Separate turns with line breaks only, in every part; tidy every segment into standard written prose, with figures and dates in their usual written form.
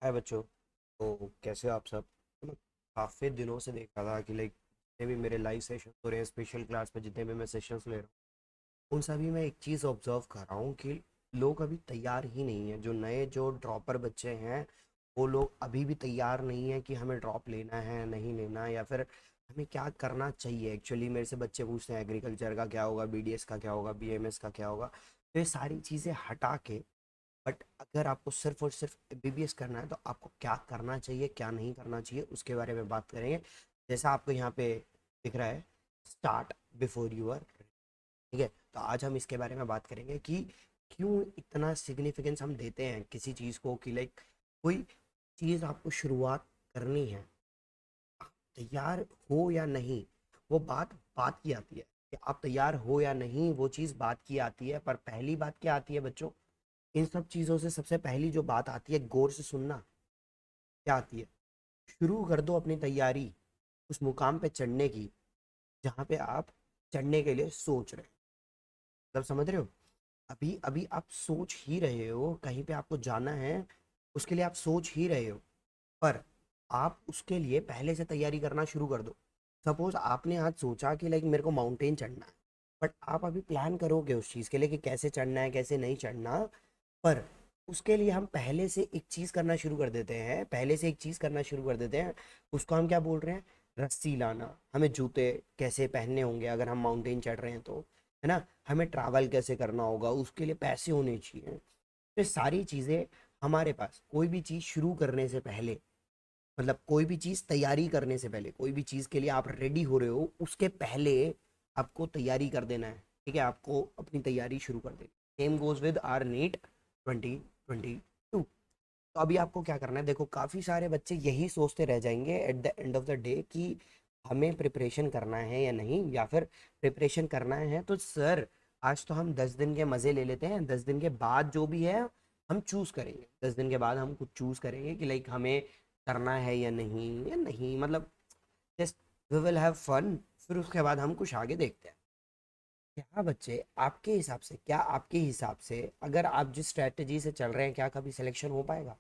हाय बच्चों। तो कैसे हो आप सब? तो मैं काफ़ी दिनों से देख रहा था कि जितने भी मेरे लाइव सेशन हो रहे हैं, स्पेशल क्लास में जितने भी मैं सेशंस ले रहा हूँ, उन सभी में एक चीज़ ऑब्जर्व कर रहा हूँ कि लोग अभी तैयार ही नहीं हैं। जो नए जो ड्रॉपर बच्चे हैं, वो लोग अभी भी तैयार नहीं हैं कि हमें ड्रॉप लेना है नहीं लेना, या फिर हमें क्या करना चाहिए। एक्चुअली मेरे से बच्चे पूछते हैं एग्रीकल्चर का क्या होगा, बीडीएस का क्या होगा, बीएमएस का क्या होगा। तो ये सारी चीज़ें हटा के, बट अगर आपको सिर्फ और सिर्फ एमबीबीएस करना है तो आपको क्या करना चाहिए क्या नहीं करना चाहिए उसके बारे में बात करेंगे। जैसा आपको यहाँ पे दिख रहा है, स्टार्ट बिफोर यू आर। ठीक है, तो आज हम इसके बारे में बात करेंगे कि क्यों इतना सिग्निफिकेंस हम देते हैं किसी चीज़ को, कि कोई चीज़ आपको शुरुआत करनी है, आप तैयार हो या नहीं, वो बात बात की आती है कि आप तैयार हो या नहीं, वो चीज़ बात की आती है। पर पहली बात क्या आती है बच्चों? इन सब चीज़ों से सबसे पहली जो बात आती है, गौर से सुनना। क्या आती है? शुरू कर दो अपनी तैयारी उस मुकाम पे चढ़ने की जहाँ पे आप चढ़ने के लिए सोच रहे हैं। मतलब समझ रहे हो? अभी अभी आप सोच ही रहे हो कहीं पे आपको जाना है, उसके लिए आप सोच ही रहे हो, पर आप उसके लिए पहले से तैयारी करना शुरू कर दो। सपोज आपने आज सोचा कि मेरे को माउंटेन चढ़ना है, बट आप अभी प्लान करोगे उस चीज़ के लिए कि कैसे चढ़ना है कैसे नहीं चढ़ना। पर उसके लिए हम पहले से एक चीज़ करना शुरू कर देते हैं, पहले से एक चीज़ करना शुरू कर देते हैं। उसको हम क्या बोल रहे हैं? रस्सी लाना। हमें जूते कैसे पहनने होंगे अगर हम माउंटेन चढ़ रहे हैं तो, है ना? हमें ट्रैवल कैसे करना होगा, उसके लिए पैसे होने चाहिए। तो ये सारी चीज़ें हमारे पास, कोई भी चीज़ शुरू करने से पहले, मतलब कोई भी चीज़ तैयारी करने से पहले, कोई भी चीज़ के लिए आप रेडी हो रहे हो उसके पहले आपको तैयारी कर देना है। ठीक है, आपको अपनी तैयारी शुरू कर देनी। Same goes with our NEET 2022। तो अभी आपको क्या करना है, देखो काफ़ी सारे बच्चे यही सोचते रह जाएंगे at the end of the day कि हमें प्रिपरेशन करना है या नहीं, या फिर प्रिपरेशन करना है तो सर आज तो हम 10 दिन के मज़े ले लेते हैं, 10 दिन के बाद जो भी है हम चूज़ करेंगे। 10 दिन के बाद हम कुछ चूज़ करेंगे कि हमें करना है या नहीं, मतलब just we will have fun. फिर उसके बाद हम कुछ आगे देखते हैं। क्या बच्चे आपके हिसाब से, क्या आपके हिसाब से अगर आप जिस स्ट्रैटेजी से चल रहे हैं, क्या कभी सिलेक्शन हो पाएगा?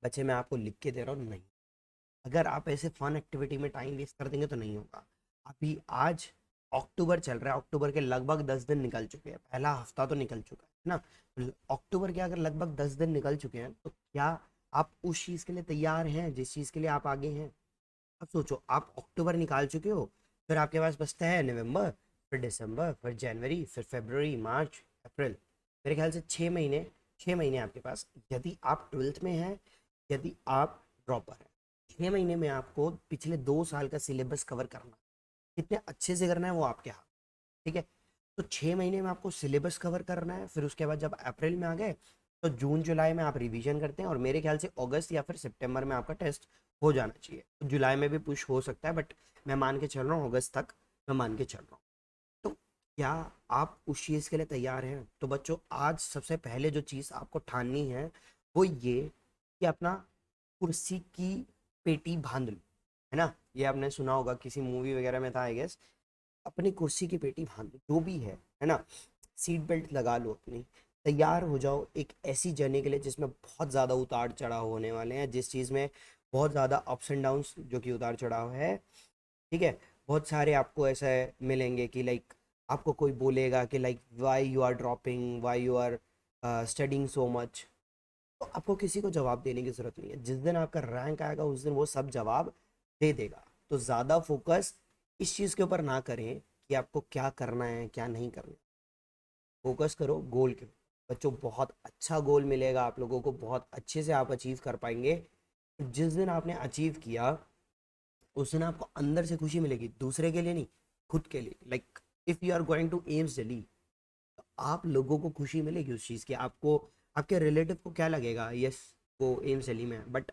बच्चे मैं आपको लिख के दे रहा हूँ, नहीं। अगर आप ऐसे फन एक्टिविटी में टाइम वेस्ट कर देंगे तो नहीं होगा। अभी आज अक्टूबर चल रहा है, अक्टूबर के लगभग 10 दिन निकल चुके हैं, पहला हफ्ता तो निकल चुका है ना। अक्टूबर के अगर लगभग 10 दिन निकल चुके हैं तो क्या आप उस चीज़ के लिए तैयार हैं जिस चीज़ के लिए आप आगे हैं? अब सोचो, आप अक्टूबर निकाल चुके हो, फिर आपके पास बचता है नवंबर, फिर दिसंबर, फिर जनवरी, फिर फरवरी, मार्च, अप्रैल। मेरे ख्याल से 6 महीने, 6 महीने आपके पास। यदि आप ट्वेल्थ में हैं, यदि आप ड्रॉपर हैं, 6 महीने में आपको पिछले 2 साल का सिलेबस कवर करना है। कितने अच्छे से करना है वो आपके हाथ। ठीक है, तो 6 महीने में आपको सिलेबस कवर करना है। फिर उसके बाद जब अप्रैल में आ गए तो जून जुलाई में आप रिवीजन करते हैं, और मेरे ख्याल से अगस्त या फिर सितंबर में आपका टेस्ट हो जाना चाहिए। तो जुलाई में भी पुश हो सकता है, बट मैं मान के चल रहा हूँ अगस्त तक, मैं मान के चल रहा हूँ। तो क्या आप उस चीज़ के लिए तैयार हैं? तो बच्चों आज सबसे पहले जो चीज़ आपको ठाननी है वो ये कि अपना कुर्सी की पेटी बांध लो। है ना, ये आपने सुना होगा, किसी मूवी वगैरह में था आई गेस। अपनी कुर्सी की पेटी बांध लो, जो भी है ना। सीट बेल्ट लगा लो अपनी, तैयार हो जाओ एक ऐसी जर्नी के लिए जिसमें बहुत ज़्यादा उतार चढ़ाव होने वाले हैं, जिस चीज़ में बहुत ज़्यादा अप्स एंड डाउन्स जो कि उतार चढ़ाव है। ठीक है, बहुत सारे आपको ऐसे मिलेंगे कि आपको कोई बोलेगा कि why you are dropping, why you are studying so much. तो आपको किसी को जवाब देने की ज़रूरत नहीं है। जिस दिन आपका रैंक आएगा उस दिन वो सब जवाब दे देगा। तो ज़्यादा फोकस इस चीज़ के ऊपर ना करें कि आपको क्या करना है क्या नहीं करना है। फोकस करो गोल के ऊपर। बच्चों बहुत अच्छा गोल मिलेगा आप लोगों को, बहुत अच्छे से आप अचीव कर पाएंगे। जिस दिन आपने अचीव किया उस दिन आपको अंदर से खुशी मिलेगी, दूसरे के लिए नहीं, खुद के लिए। If you are going to AIIMS Delhi, तो आप लोगों को खुशी मिलेगी उस चीज़ की। आपको, आपके रिलेटिव को क्या लगेगा, यस वो एम्स दिल्ली में है, बट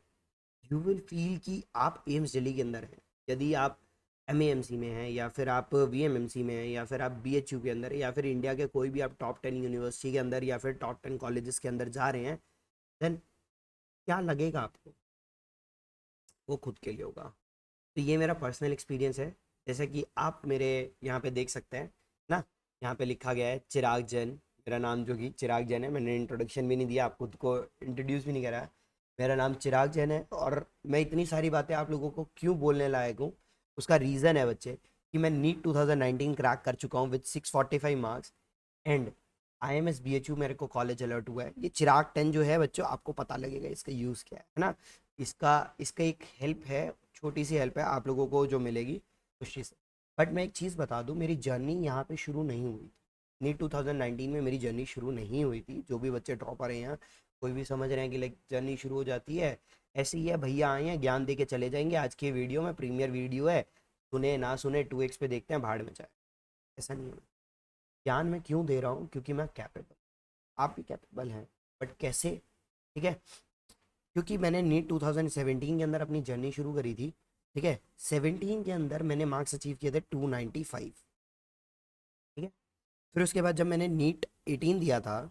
यू विल फील कि आप एम्स दिल्ली के अंदर हैं। यदि आप एमएएमसी में हैं, या फिर आप वीएमएमसी में हैं, या फिर आप बीएचयू के अंदर, या फिर इंडिया के कोई भी आप टॉप 10 यूनिवर्सिटी के अंदर, या फिर टॉप 10 कॉलेजेस के अंदर जा रहे हैं, देन क्या लगेगा आपको? वो खुद के लिए होगा। तो ये मेरा पर्सनल एक्सपीरियंस है। जैसे कि आप मेरे यहाँ पे देख सकते हैं ना, यहाँ पे लिखा गया है चिराग जैन। मेरा नाम जो कि चिराग जैन है, मैंने इंट्रोडक्शन भी नहीं दिया, आप खुद को इंट्रोड्यूस भी नहीं करा। मेरा नाम चिराग जैन है और मैं इतनी सारी बातें आप लोगों को क्यों बोलने लायक हूँ, उसका रीज़न है बच्चे कि मैं नीट 2019 क्रैक कर चुका हूँ with 645 marks and IMS BHU मेरे को कॉलेज अलर्ट हुआ है। ये चिराग 10 जो है बच्चों, आपको पता लगेगा इसका यूज़ क्या है ना। इसका इसका एक हेल्प है, छोटी सी हेल्प है आप लोगों को जो मिलेगी उस चीज़ से। बट मैं एक चीज़ बता दूँ, मेरी जर्नी यहाँ पे शुरू नहीं हुई थी। नीट 2019 में मेरी जर्नी शुरू नहीं हुई थी। जो भी बच्चे ड्रॉपर हैं यहाँ, कोई भी समझ रहे हैं कि लाइक जर्नी शुरू हो जाती है ऐसे ही है, भैया आए हैं ज्ञान दे के चले जाएंगे, आज की वीडियो में प्रीमियर वीडियो है, सुने ना सुने 2x पे देखते हैं भाड़ में जाए। ऐसा नहीं है। ज्ञान मैं क्यों दे रहा हूँ, क्योंकि मैं कैपेबल, आप भी कैपेबल हैं। बट कैसे? ठीक है, क्योंकि मैंने नीट 2017 के अंदर अपनी जर्नी शुरू करी थी। ठीक है, 17 के अंदर मैंने मार्क्स अचीव किए थे 295। ठीक है, फिर उसके बाद जब मैंने नीट 18 दिया था,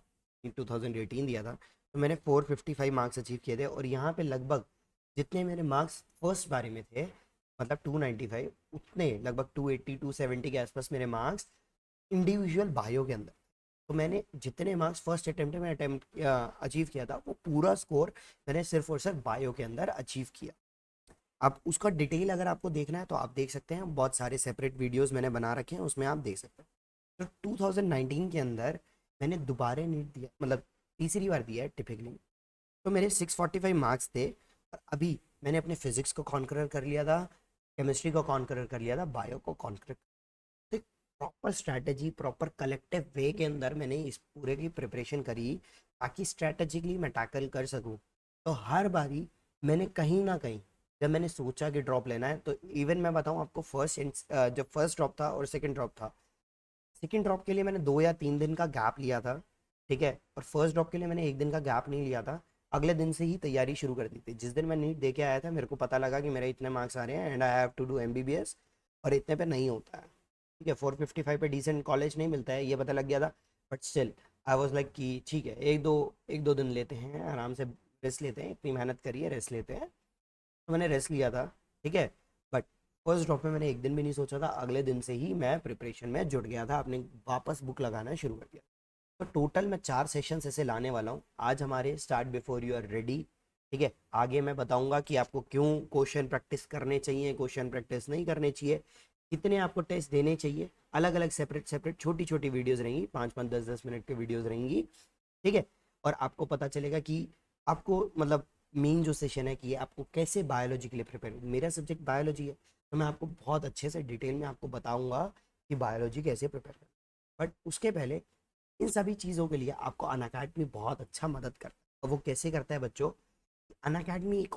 नीट 2018 दिया था, तो मैंने 455 मार्क्स अचीव किए थे। और यहाँ पे लगभग जितने मेरे मार्क्स फर्स्ट बारे में थे, मतलब 295, उतने लगभग 280 270 के आसपास मेरे मार्क्स इंडिविजुअल बायो के अंदर। तो मैंने जितने मार्क्स फर्स्ट अटेम्प्ट में अटेम्प्ट अचीव किया था, वो पूरा स्कोर मैंने सिर्फ और सिर्फ बायो के अंदर अचीव किया। अब उसका डिटेल अगर आपको देखना है तो आप देख सकते हैं, बहुत सारे सेपरेट वीडियोस मैंने बना रखे हैं, उसमें आप देख सकते हैं। तो 2019 के अंदर मैंने दोबारा नीट दिया, मतलब तीसरी बार दिया है टिपिकली। तो मेरे 645 मार्क्स थे और अभी मैंने अपने फिजिक्स को कॉन्करर कर लिया था, केमिस्ट्री को कॉन्करर कर लिया था, बायो को कॉन्करर। तो एक प्रॉपर स्ट्रैटेजी, प्रॉपर कलेक्टिव वे के अंदर मैंने इस पूरे की प्रिपरेशन करी ताकि स्ट्रैटेजिकली मैं टैकल कर सकूं। तो हर बारी मैंने कहीं ना कहीं, जब मैंने सोचा कि ड्रॉप लेना है, तो इवन मैं बताऊं आपको, जब फर्स्ट ड्रॉप था और सेकंड ड्रॉप था, सेकंड ड्रॉप के लिए मैंने 2 या 3 दिन का गैप लिया था। ठीक है, और फर्स्ट ड्रॉप के लिए मैंने 1 दिन का गैप नहीं लिया था। अगले दिन से ही तैयारी शुरू कर दी थी। जिस दिन मैं नीट दे के आया था, मेरे को पता लगा कि मेरे इतने मार्क्स आ रहे हैं and I have to do MBBS, और इतने पे नहीं होता है। ठीक है, 455 पे डिसेंट कॉलेज नहीं मिलता है, ये पता लग गया था। But still I was like कि ठीक है, एक दो दिन लेते हैं आराम से, रेस्ट लेते हैं, इतनी मेहनत करी है, रेस्ट लेते हैं। तो मैंने रेस्ट लिया था। ठीक है, बट फर्स्ट ड्रॉप में मैंने 1 दिन भी नहीं सोचा था, अगले दिन से ही मैं प्रिपरेशन में जुट गया था, अपने वापस बुक लगाना शुरू कर दिया। तो टोटल मैं 4 सेशंस ऐसे लाने वाला हूँ आज हमारे start before you are ready. ठीक है, आगे मैं बताऊंगा कि आपको क्यों क्वेश्चन प्रैक्टिस करने चाहिए, क्वेश्चन प्रैक्टिस नहीं करने चाहिए, कितने आपको टेस्ट देने चाहिए। अलग अलग सेपरेट सेपरेट छोटी छोटी वीडियोस रहेंगी, 5 5 10 10 मिनट की वीडियोस रहेंगी। ठीक है, और आपको पता चलेगा कि आपको मतलब मेन जो सेशन है कि आपको कैसे बायोलॉजी के लिए प्रिपेयर, मेरा सब्जेक्ट बायोलॉजी है, तो मैं आपको बहुत अच्छे से डिटेल में आपको बताऊंगा कि बायोलॉजी कैसे प्रिपेयर करना। बट उसके पहले इन सभी चीज़ों के लिए आपको अनअकैडमी बहुत अच्छा मदद करता है। और वो कैसे करता है बच्चों? अनअकैडमी एक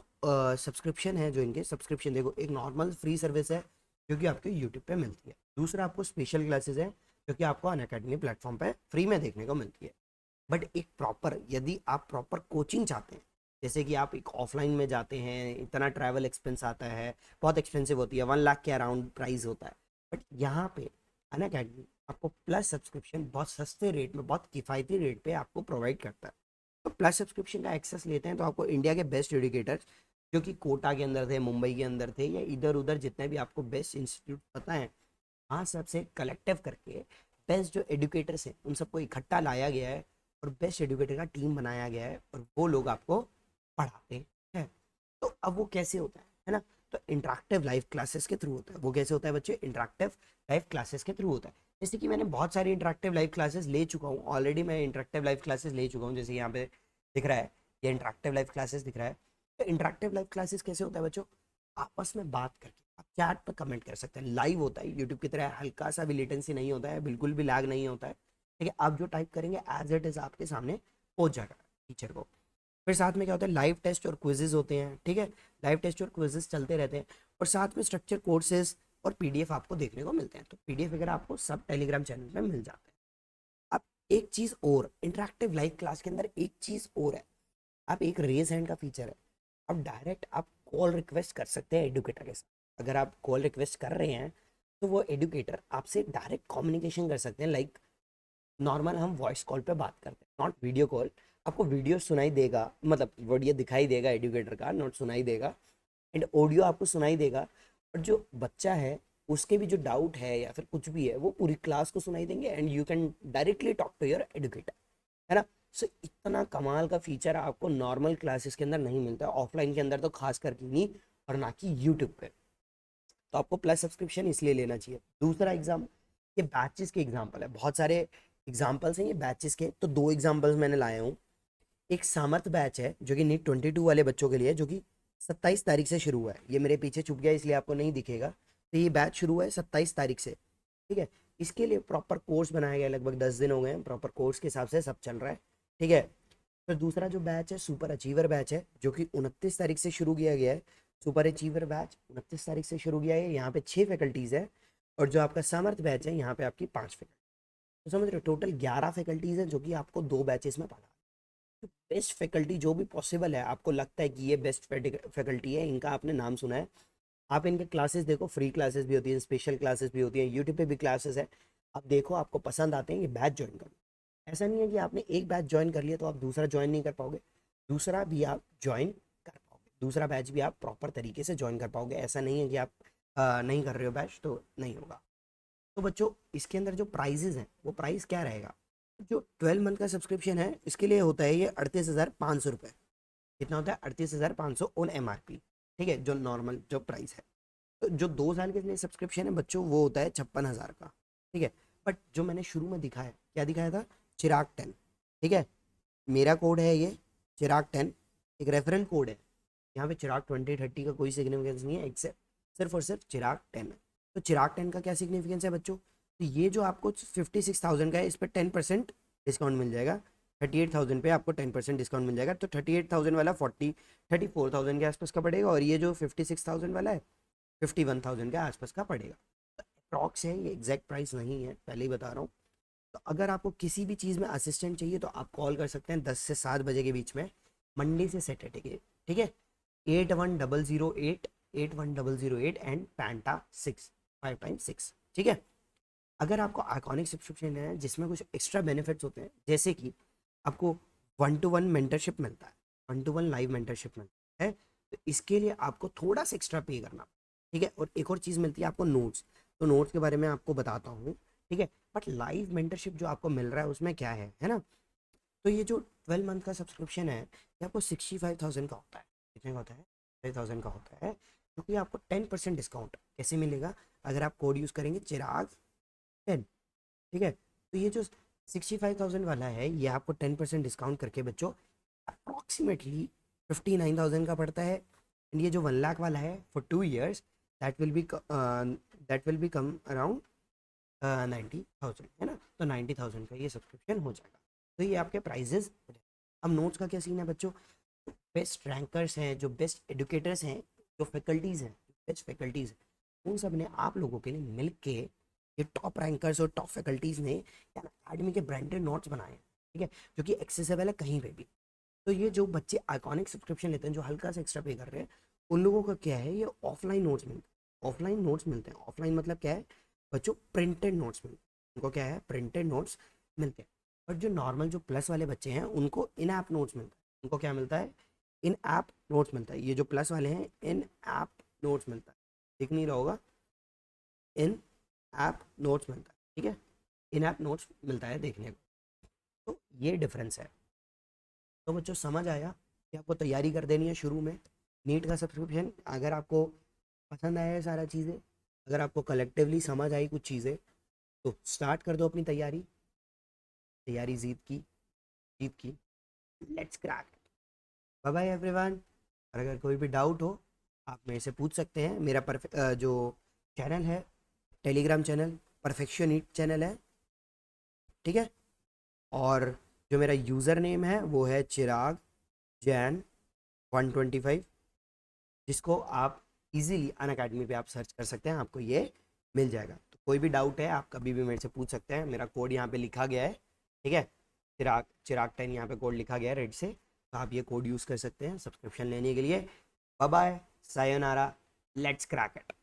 सब्सक्रिप्शन है, जो इनके सब्सक्रिप्शन देखो, एक नॉर्मल फ्री सर्विस है जो कि आपको यूट्यूब पे मिलती है। दूसरा आपको स्पेशल क्लासेस है जो कि आपको अनअकैडमी प्लेटफॉर्म पे फ्री में देखने को मिलती है। बट एक प्रॉपर, यदि आप प्रॉपर कोचिंग चाहते हैं, जैसे कि आप एक ऑफलाइन में जाते हैं, इतना ट्रैवल एक्सपेंस आता है, बहुत एक्सपेंसिव होती है, 1 लाख के अराउंड प्राइस होता है। बट यहाँ पे अनअकैडमी आपको प्लस सब्सक्रिप्शन बहुत सस्ते रेट में, बहुत किफ़ायती रेट पे आपको प्रोवाइड करता है। तो प्लस सब्सक्रिप्शन का एक्सेस लेते हैं तो आपको इंडिया के बेस्ट एजुकेटर्स, जो कि कोटा के अंदर थे, मुंबई के अंदर थे, या इधर उधर जितने भी आपको बेस्ट इंस्टीट्यूट पता है, वहाँ सबसे कलेक्टिव करके बेस्ट जो एडुकेटर्स हैं उन सबको इकट्ठा लाया गया है और बेस्ट एडुकेटर का टीम बनाया गया है, और वो लोग आपको पढ़ाते हैं। तो अब वो कैसे होता है ना? तो इंटरेक्टिव लाइव क्लासेस के थ्रू होता है। वो कैसे होता है बच्चे? इंटरेक्टिव लाइव क्लासेस के थ्रू होता है। जैसे कि मैंने बहुत सारी इंटरेक्टिव लाइव क्लासेस ले चुका हूँ ऑलरेडी, मैं इंटरेक्टिव लाइव क्लासेस ले चुका हूँ, जैसे यहाँ पे दिख रहा है, ये इंटरेक्टिव लाइव क्लासेस दिख रहा है। तो इंटरेक्टिव लाइव क्लासेस कैसे होता है बच्चों? आपस में बात करके आप चैट पर कमेंट कर सकते हैं, लाइव होता है, यूट्यूब की तरह हल्का सा भी लेटेंसी नहीं होता है, बिल्कुल भी लैग नहीं होता है। ठीक है, आप जो टाइप करेंगे एज इट इज आपके सामने पहुंच जाएगा टीचर को। फिर साथ में क्या होता है, लाइव टेस्ट और क्विजेज होते हैं। ठीक है, लाइव टेस्ट और क्विजेज चलते रहते हैं, और साथ में स्ट्रक्चर कोर्सेज और PDF आपको देखने को मिलते हैं। तो PDF वगैरह आपको सब टेलीग्राम चैनल में मिल जाते हैं। अब एक चीज़ और, इंटरेक्टिव लाइव क्लास के अंदर एक चीज़ और है, आप एक रेज हैंड का फीचर है, अब डायरेक्ट आप कॉल रिक्वेस्ट कर सकते हैं एडुकेटर के साथ। अगर आप कॉल रिक्वेस्ट कर रहे हैं तो वो एडुकेटर आपसे डायरेक्ट कम्युनिकेशन कर सकते हैं, लाइक नॉर्मल हम वॉइस कॉल पे बात करते हैं, नॉट वीडियो कॉल। आपको वीडियो सुनाई देगा, मतलब वीडियो दिखाई देगा एडुकेटर का, नॉट सुनाई देगा, एंड ऑडियो आपको सुनाई देगा। और जो बच्चा है उसके भी जो डाउट है या फिर कुछ भी है, वो पूरी क्लास को सुनाई देंगे, and you can directly talk to your educator, है ना। सो इतना कमाल का फीचर आपको नॉर्मल क्लासेस के अंदर नहीं मिलता है, ऑफलाइन के अंदर तो खास करके नहीं, और ना कि यूट्यूब पे। तो आपको प्लस सब्सक्रिप्शन इसलिए लेना चाहिए। दूसरा एग्जाम, ये बैचेस के एग्जाम्पल है, बहुत सारे एग्जाम्पल्स हैं ये बैचेस के, तो दो एग्जाम्पल्स मैंने लाए हूँ। एक सामर्थ बैच है जो कि नीट 22 वाले बच्चों के लिए, जो कि 27 तारीख से शुरू हुआ है। ये मेरे पीछे छुप गया इसलिए आपको नहीं दिखेगा, तो ये बैच शुरू हुआ है 27 तारीख से, ठीक है। इसके लिए प्रॉपर कोर्स बनाया गया है, लगभग 10 दिन हो गए हैं, प्रॉपर कोर्स के हिसाब से सब चल रहा है, ठीक है। फिर दूसरा जो बैच है सुपर अचीवर बैच है, जो कि 29 तारीख से शुरू किया गया है। सुपर अचीवर बैच 29 तारीख से शुरू किया है, यहाँ पे 6 फैकल्टीज़ है। और जो आपका सामर्थ बैच है यहाँ पे आपकी 5 फैकल्टी, तो समझ रहे हो टोटल 11 फैकल्टीज़ है, जो कि आपको 2 बैचेस में पढ़ा। तो बेस्ट फैकल्टी जो भी पॉसिबल है, आपको लगता है कि ये बेस्ट फैकल्टी है, इनका आपने नाम सुना है, आप इनके क्लासेस देखो, फ्री क्लासेस भी होती हैं, स्पेशल क्लासेस भी होती हैं, यूट्यूब पे भी क्लासेस है। आप देखो, आपको पसंद आते हैं, ये बैच ज्वाइन करो। ऐसा नहीं है कि आपने एक बैच ज्वाइन कर लिया तो आप दूसरा ज्वाइन नहीं कर पाओगे, दूसरा भी आप ज्वाइन कर पाओगे, दूसरा बैच भी आप प्रॉपर तरीके से ज्वाइन कर पाओगे। ऐसा नहीं है कि आप नहीं कर रहे हो बैच तो नहीं होगा। तो बच्चों, इसके अंदर जो प्राइजेज हैं वो प्राइस क्या रहेगा, जो 12 मंथ का सब्सक्रिप्शन है इसके लिए होता है ये 38,500 रुपये। कितना होता है? 38,500 ऑन MRP, ठीक है, जो नॉर्मल जो प्राइस है। तो जो 2 साल के लिए सब्सक्रिप्शन है बच्चों, वो होता है 56,000 का, ठीक है। बट जो मैंने शुरू में दिखाया, क्या दिखाया था? चिराग 10, ठीक है। मेरा कोड है ये चिराग 10, एक रेफरल कोड है। यहाँ पे चिराग 2030 का कोई सिग्निफिकेंस नहीं है, एक्सेप्ट सिर्फ और सिर्फ चिराग 10 है। तो चिराग 10 का क्या सिग्निफिकेंस है बच्चों? तो ये जो आपको 56,000 का है, इस पर 10% डिस्काउंट मिल जाएगा। 38,000 पे आपको 10% डिस्काउंट मिल जाएगा, तो 38,000 वाला 34,000 के आसपास का पड़ेगा, और ये जो 56,000 वाला है 51,000 के आसपास का पड़ेगा। अप्रॉक्स है, ये एग्जैक्ट प्राइस नहीं है, पहले ही बता रहा हूँ। तो अगर आपको किसी भी चीज़ में असिस्टेंट चाहिए तो आप कॉल कर सकते हैं 10 से 7 बजे के बीच में, मंडे से सैटरडे के, ठीक है। 8100881008 एंड पैंटा 6 5 टाइम्स 6, ठीक है। अगर आपको आइकॉनिक सब्सक्रिप्शन है जिसमें कुछ एक्स्ट्रा बेनिफिट्स होते हैं, जैसे कि आपको 1-to-1 मेंटरशिप मिलता है, 1-to-1 लाइव मेंटरशिप मिलता है, तो इसके लिए आपको थोड़ा सा एक्स्ट्रा पे करना, ठीक है। और एक और चीज़ मिलती है आपको, नोट्स। तो नोट्स के बारे में आपको बताता हूँ, ठीक है। बट लाइव मेंटरशिप जो आपको मिल रहा है उसमें क्या है ना? तो ये जो 12 मंथ का सब्सक्रिप्शन है, ये आपको 65,000 का होता है। कितने का होता है? 5,000 का होता है, क्योंकि आपको 10% डिस्काउंट कैसे मिलेगा? अगर आप कोड यूज़ करेंगे चिराग 10, ठीक है। तो ये जो 65,000 वाला है, ये आपको 10% डिस्काउंट करके बच्चों अप्रॉक्सीमेटली 59,000 का पड़ता है। एंड ये जो 1 लाख वाला है for 2 years, that will be come around 90,000, है ना? तो 90,000 का ये सब्सक्रिप्शन हो जाएगा। तो ये आपके प्राइजेस। अब नोट्स का क्या सीन है बच्चों? बेस्ट रैंकर्स हैं, जो बेस्ट एडुकेटर्स हैं, जो फैकल्टीज़ हैं, बेस्ट फैकल्टीज़ हैं, उन सब ने आप लोगों के लिए मिल के, ये टॉप रैंकर्स और टॉप फैकल्टीज़ ने अकेडमी के ब्रांडेड नोट्स बनाए हैं, ठीक है, जो कि एक्सेसिबल है कहीं पे भी। तो ये जो बच्चे आइकॉनिक सब्सक्रिप्शन लेते हैं, जो हल्का सा एक्स्ट्रा पे कर रहे हैं, उन लोगों का क्या है, ये ऑफलाइन नोट्स मिलते हैं। ऑफलाइन नोट्स मिलते हैं, ऑफलाइन मतलब क्या है बच्चों? प्रिंटेड नोट्स मिलते हैं उनको, क्या है? प्रिंटेड नोट्स मिलते हैं। और जो नॉर्मल जो प्लस वाले बच्चे हैं उनको इन ऐप नोट्स मिलता है। उनको क्या मिलता है? इन ऐप नोट्स मिलता है। ये जो प्लस वाले हैं, इन ऐप नोट्स मिलता है, दिख नहीं रहा होगा, इन ऐप नोट्स मिलता है, ठीक है। इन ऐप नोट्स मिलता है देखने को, तो ये डिफरेंस है। तो बच्चों समझ आया कि आपको तैयारी कर देनी है शुरू में नीट का सब्सक्रिप्शन। अगर आपको पसंद आया है सारा चीज़ें, अगर आपको कलेक्टिवली समझ आई कुछ चीज़ें, तो स्टार्ट कर दो अपनी तैयारी। तैयारी जीत की, जीत की। Let's crack. Bye bye everyone. और अगर कोई भी डाउट हो, आप मेरे से पूछ सकते हैं। मेरा जो चैनल है, टेलीग्राम चैनल परफेक्शन ईट चैनल है, ठीक है। और जो मेरा यूज़र नेम है वो है चिराग जैन 125, जिसको आप इजीली अनअकैडमी पे आप सर्च कर सकते हैं, आपको ये मिल जाएगा। तो कोई भी डाउट है आप कभी भी मेरे से पूछ सकते हैं। मेरा कोड यहाँ पे लिखा गया है, ठीक है, चिराग 10 यहाँ पे कोड लिखा गया है रेड से, तो आप ये कोड यूज़ कर सकते हैं सब्सक्रिप्शन लेने के लिए। Bye bye, sayonara, let's crack it.